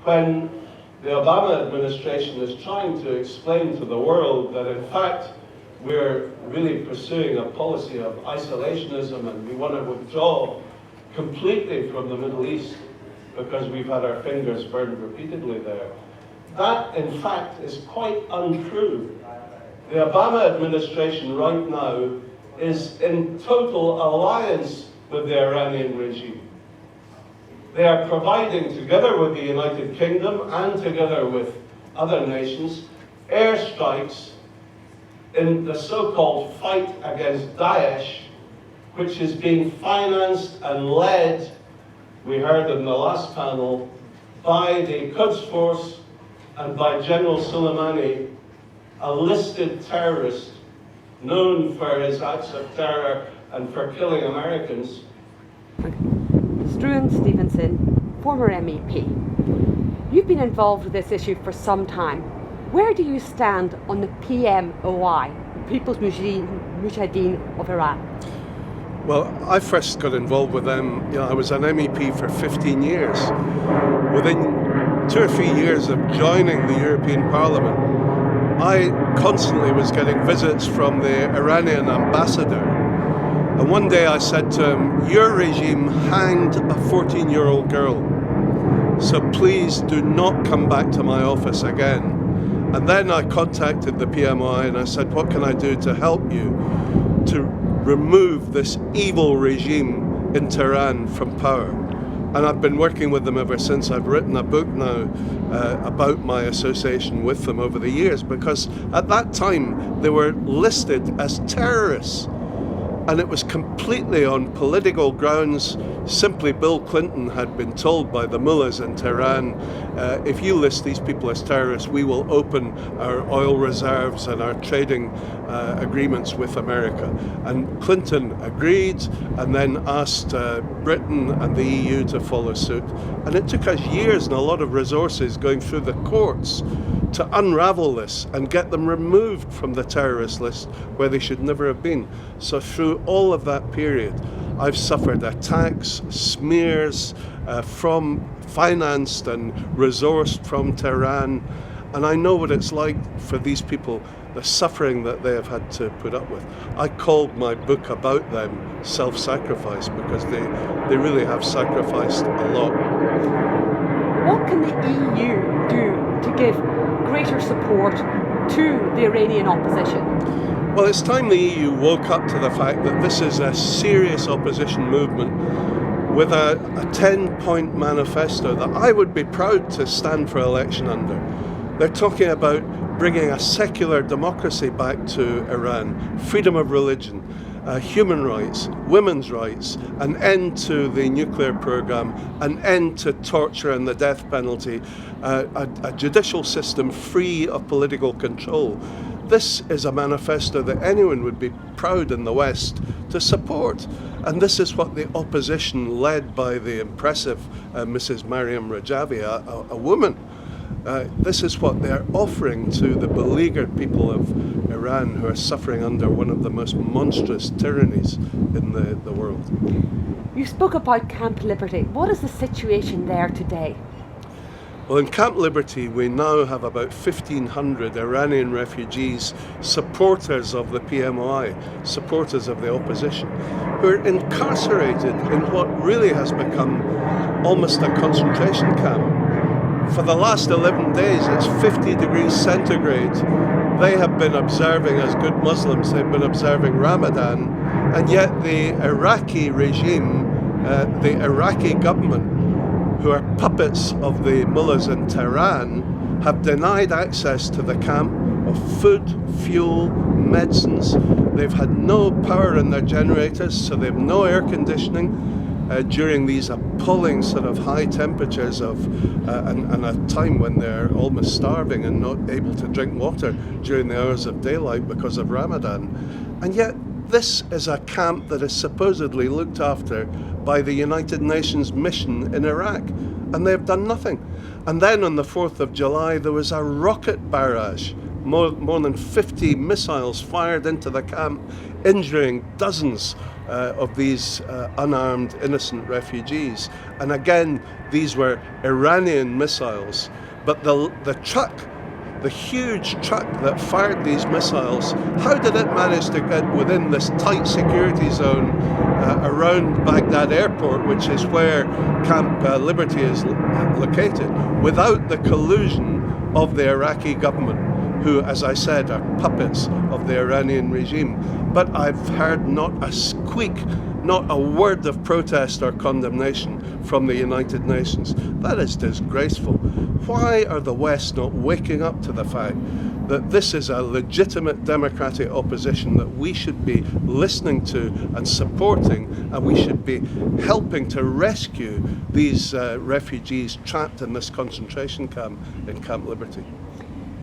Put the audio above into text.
when the Obama administration is trying to explain to the world that in fact we're really pursuing a policy of isolationism and we want to withdraw completely from the Middle East because we've had our fingers burned repeatedly there. That, in fact, is quite untrue. The Obama administration right now is in total alliance with the Iranian regime. They are providing, together with the United Kingdom and together with other nations, airstrikes in the so-called fight against Daesh, which is being financed and led, we heard in the last panel, by the Quds Force and by General Soleimani, a listed terrorist known for his acts of terror and for killing Americans. Struan Stevenson, former MEP. You've been involved with this issue for some time. Where do you stand on the PMOI, People's Mujahideen of Iran? Well, I first got involved with them, I was an MEP for 15 years. Within 2 or 3 years of joining the European Parliament, I constantly was getting visits from the Iranian ambassador. And one day I said to him, your regime hanged a 14-year-old girl, so please do not come back to my office again. And then I contacted the PMI and I said, what can I do to help you to remove this evil regime in Tehran from power? And I've been working with them ever since. I've written a book now about my association with them over the years, because at that time they were listed as terrorists. And it was completely on political grounds. Simply Bill Clinton had been told by the mullahs in Tehran, if you list these people as terrorists, we will open our oil reserves and our trading agreements with America. And Clinton agreed and then asked Britain and the EU to follow suit. And it took us years and a lot of resources going through the courts to unravel this and get them removed from the terrorist list where they should never have been. So through all of that period, I've suffered attacks, smears financed and resourced from Tehran, and I know what it's like for these people, the suffering that they have had to put up with. I called my book about them self-sacrifice, because they really have sacrificed a lot. What can the EU do to give greater support to the Iranian opposition? Well, it's time the EU woke up to the fact that this is a serious opposition movement with a 10-point manifesto that I would be proud to stand for election under. They're talking about bringing a secular democracy back to Iran, freedom of religion, human rights, women's rights, an end to the nuclear program, an end to torture and the death penalty, a judicial system free of political control. This is a manifesto that anyone would be proud in the West to support. And this is what the opposition, led by the impressive Mrs. Mariam Rajavi, a woman, this is what they're offering to the beleaguered people of Iran, who are suffering under one of the most monstrous tyrannies in the world. You spoke about Camp Liberty. What is the situation there today? Well, in Camp Liberty, we now have about 1,500 Iranian refugees, supporters of the PMOI, supporters of the opposition, who are incarcerated in what really has become almost a concentration camp. For the last 11 days, it's 50 degrees centigrade. They have been observing, as good Muslims, they've been observing Ramadan, and yet the Iraqi regime, the Iraqi government, who are puppets of the mullahs in Tehran, have denied access to the camp of food, fuel, medicines. They've had no power in their generators, so they have no air conditioning during these appalling sort of high temperatures and a time when they're almost starving and not able to drink water during the hours of daylight because of Ramadan. And yet this is a camp that is supposedly looked after by the United Nations mission in Iraq, and they've done nothing. And then on the 4th of July, there was a rocket barrage, more than 50 missiles fired into the camp, injuring dozens of these unarmed, innocent refugees. And again, these were Iranian missiles, but the truck, the huge truck that fired these missiles, how did it manage to get within this tight security zone around Baghdad airport, which is where Camp Liberty is located, without the collusion of the Iraqi government, who, as I said, are puppets of the Iranian regime? But I've heard not a squeak, not a word of protest or condemnation from the United Nations. That is disgraceful. Why are the West not waking up to the fact that this is a legitimate democratic opposition that we should be listening to and supporting, and we should be helping to rescue these refugees trapped in this concentration camp in Camp Liberty?